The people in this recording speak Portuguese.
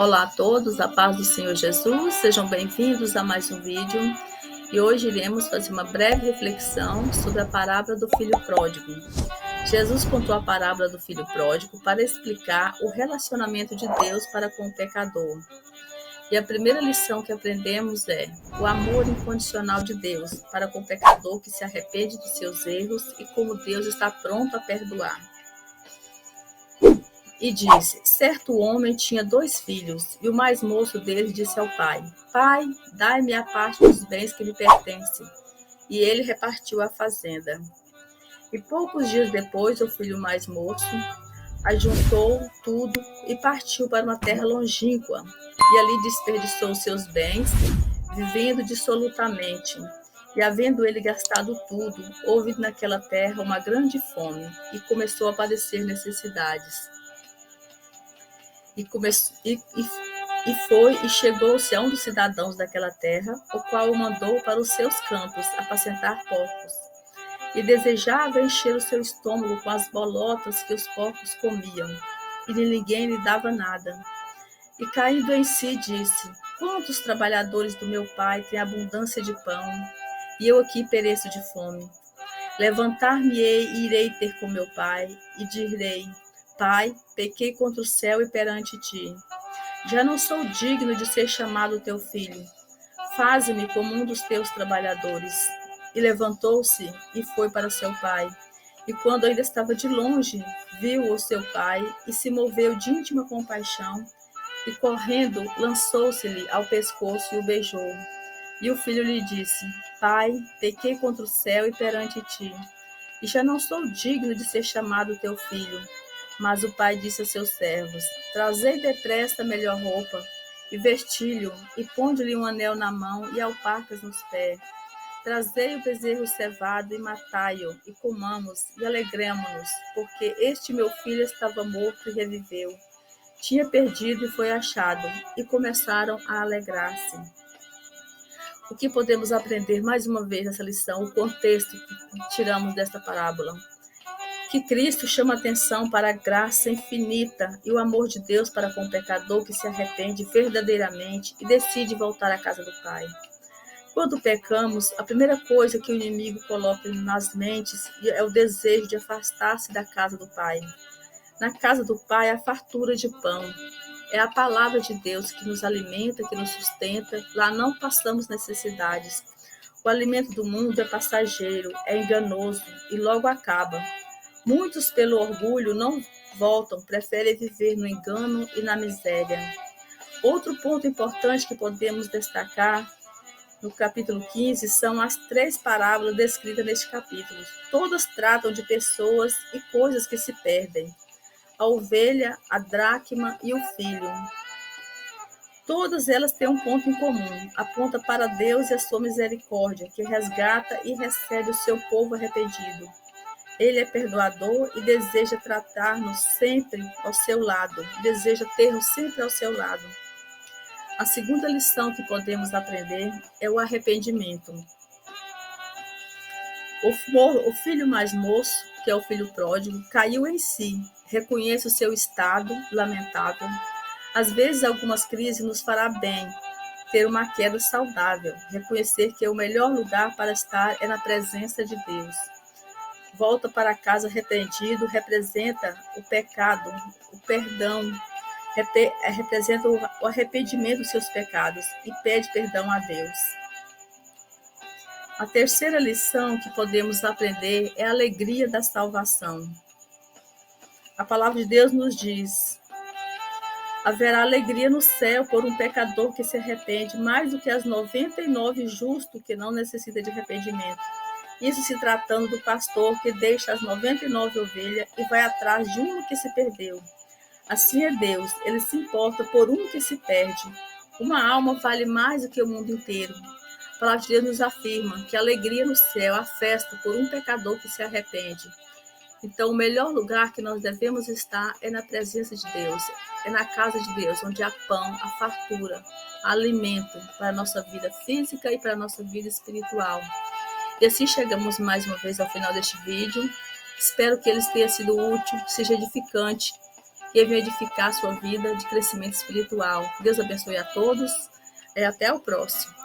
Olá a todos, a paz do Senhor Jesus, sejam bem-vindos a mais um vídeo. E hoje iremos fazer uma breve reflexão sobre a parábola do filho pródigo. Jesus contou a parábola do filho pródigo para explicar o relacionamento de Deus para com o pecador. E a primeira lição que aprendemos é o amor incondicional de Deus para com o pecador que se arrepende dos seus erros e como Deus está pronto a perdoar. E disse: certo homem tinha 2 filhos, e o mais moço deles disse ao pai: Pai, dai-me a parte dos bens que me pertencem. E ele repartiu a fazenda. E poucos dias depois, o filho mais moço ajuntou tudo e partiu para uma terra longínqua, e ali desperdiçou seus bens, vivendo dissolutamente. E havendo ele gastado tudo, houve naquela terra uma grande fome, e começou a padecer necessidades. E foi e chegou-se a um dos cidadãos daquela terra, o qual o mandou para os seus campos apacentar porcos. E desejava encher o seu estômago com as bolotas que os porcos comiam, e ninguém lhe dava nada. E caindo em si, disse: quantos trabalhadores do meu pai têm abundância de pão, e eu aqui pereço de fome? Levantar-me-ei e irei ter com meu pai, e direi: Pai, pequei contra o céu e perante ti. Já não sou digno de ser chamado teu filho. Faze-me como um dos teus trabalhadores. E levantou-se e foi para seu pai. E quando ainda estava de longe, viu o seu pai e se moveu de íntima compaixão. E correndo, lançou-se-lhe ao pescoço e o beijou. E o filho lhe disse: Pai, pequei contra o céu e perante ti. E já não sou digno de ser chamado teu filho. Mas o pai disse a seus servos: trazei depressa a melhor roupa, e vesti-lhe, e ponde-lhe um anel na mão e alparcas nos pés. Trazei o bezerro cevado e matai-o, e comamos, e alegremo-nos, porque este meu filho estava morto e reviveu. Tinha perdido e foi achado, e começaram a alegrar-se. O que podemos aprender mais uma vez nessa lição, o contexto que tiramos desta parábola? Que Cristo chama atenção para a graça infinita e o amor de Deus para com o pecador que se arrepende verdadeiramente e decide voltar à casa do Pai. Quando pecamos, a primeira coisa que o inimigo coloca nas mentes é o desejo de afastar-se da casa do Pai. Na casa do Pai, há fartura de pão. É a palavra de Deus que nos alimenta, que nos sustenta. Lá não passamos necessidades. O alimento do mundo é passageiro, é enganoso e logo acaba. Muitos, pelo orgulho, não voltam, preferem viver no engano e na miséria. Outro ponto importante que podemos destacar no capítulo 15 são as 3 parábolas descritas neste capítulo. Todas tratam de pessoas e coisas que se perdem. A ovelha, a dracma e o filho. Todas elas têm um ponto em comum: aponta para Deus e a sua misericórdia, que resgata e recebe o seu povo arrependido. Ele é perdoador e deseja tratar-nos sempre ao seu lado, deseja ter-nos sempre ao seu lado. A segunda lição que podemos aprender é o arrependimento. O filho mais moço, que é o filho pródigo, caiu em si, reconhece o seu estado lamentável. Às vezes, algumas crises nos fará bem ter uma queda saudável, reconhecer que o melhor lugar para estar é na presença de Deus. Volta para casa arrependido representa o pecado, o perdão, representa o arrependimento dos seus pecados e pede perdão a Deus. A terceira lição que podemos aprender é a alegria da salvação. A palavra de Deus nos diz: haverá alegria no céu por um pecador que se arrepende, mais do que as 99 justos que não necessitam de arrependimento. Isso se tratando do pastor que deixa as 99 ovelhas e vai atrás de uma que se perdeu. Assim é Deus, ele se importa por um que se perde. Uma alma vale mais do que o mundo inteiro. A palavra de Deus nos afirma que a alegria no céu, a festa por um pecador que se arrepende. Então, o melhor lugar que nós devemos estar é na presença de Deus, é na casa de Deus, onde há pão, há fartura, há alimento para a nossa vida física e para a nossa vida espiritual. E assim chegamos mais uma vez ao final deste vídeo. Espero que ele tenha sido útil, seja edificante que venham edificar a sua vida de crescimento espiritual. Deus abençoe a todos e até o próximo.